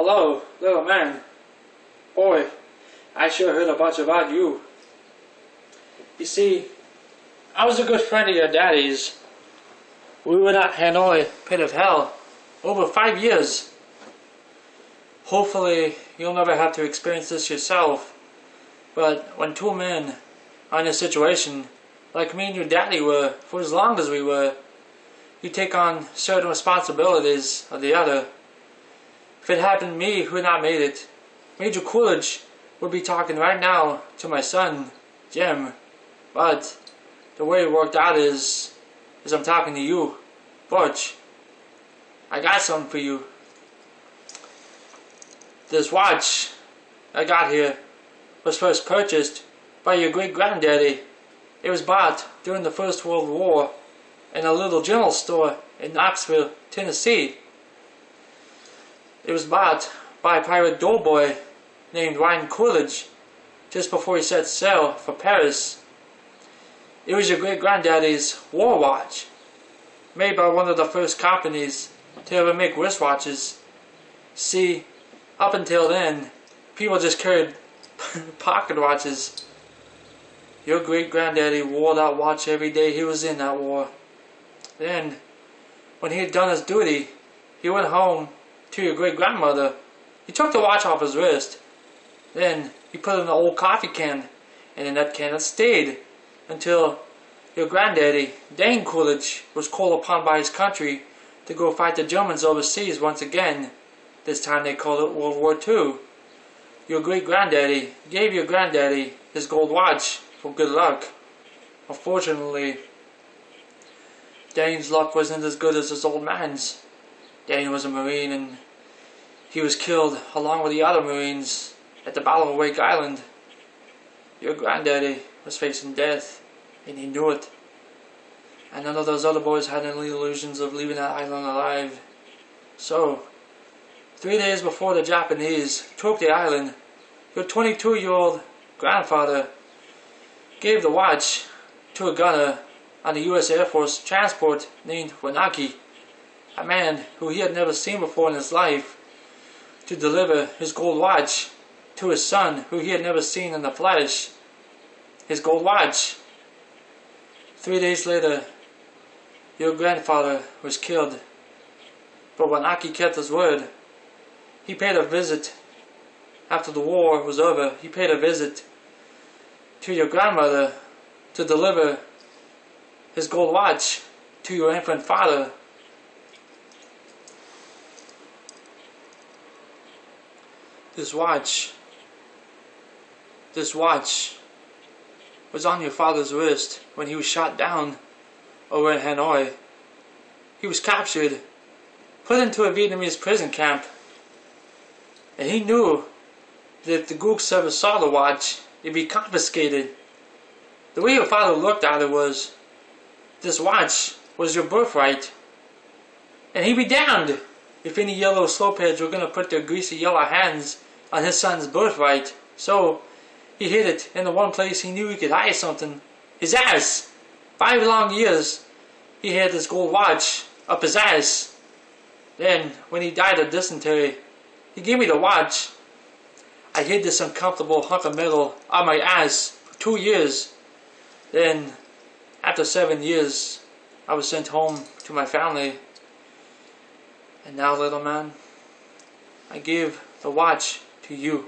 Hello, little man. Boy, I sure heard a bunch about you. You see, I was a good friend of your daddy's. We were at Hanoi pit of hell over 5 years. Hopefully, you'll never have to experience this yourself. But when two men are in a situation like me and your daddy were for as long as we were, you take on certain responsibilities of the other. If it happened to me who had not made it, Major Coolidge would be talking right now to my son, Jim. But the way it worked out is I'm talking to you, Butch. I got something for you. This watch I got here was first purchased by your great-granddaddy. It was bought during the First World War in a little general store in Knoxville, Tennessee. It was bought by a pirate doughboy named Ryan Coolidge just before he set sail for Paris. It was your great-granddaddy's war watch, made by one of the first companies to ever make wristwatches. See, up until then, people just carried pocket watches. Your great-granddaddy wore that watch every day he was in that war. Then, when he had done his duty, he went home to your great-grandmother. He took the watch off his wrist. Then, he put it in an old coffee can, and in that can it stayed until your granddaddy, Dane Coolidge, was called upon by his country to go fight the Germans overseas once again. This time they called it World War II. Your great-granddaddy gave your granddaddy his gold watch for good luck. Unfortunately, Dane's luck wasn't as good as his old man's. Dane was a Marine and he was killed along with the other Marines at the Battle of Wake Island. Your granddaddy was facing death and he knew it. And none of those other boys had any illusions of leaving that island alive. So, 3 days before the Japanese took the island, your 22-year-old grandfather gave the watch to a gunner on the U.S. Air Force transport named Wanaki, a man who he had never seen before in his life, to deliver his gold watch to his son who he had never seen in the flesh. His gold watch. 3 days later, your grandfather was killed. But Wanaki kept his word. He paid a visit after the war was over. He paid a visit to your grandmother to deliver his gold watch to your infant father. This watch was on your father's wrist when he was shot down over in Hanoi. He was captured, put into a Vietnamese prison camp, and he knew that if the gooks ever saw the watch, it'd be confiscated. The way your father looked at it was, this watch was your birthright, and he'd be damned if any yellow slopeheads were going to put their greasy yellow hands on his son's birthright. So he hid it in the one place he knew he could hide something, his ass. 5 long years he had this gold watch up his ass. Then when he died of dysentery, he gave me the watch. I hid this uncomfortable hunk of metal on my ass for 2 years. Then after 7 years I was sent home to my family. And now, little man, I give the watch to you.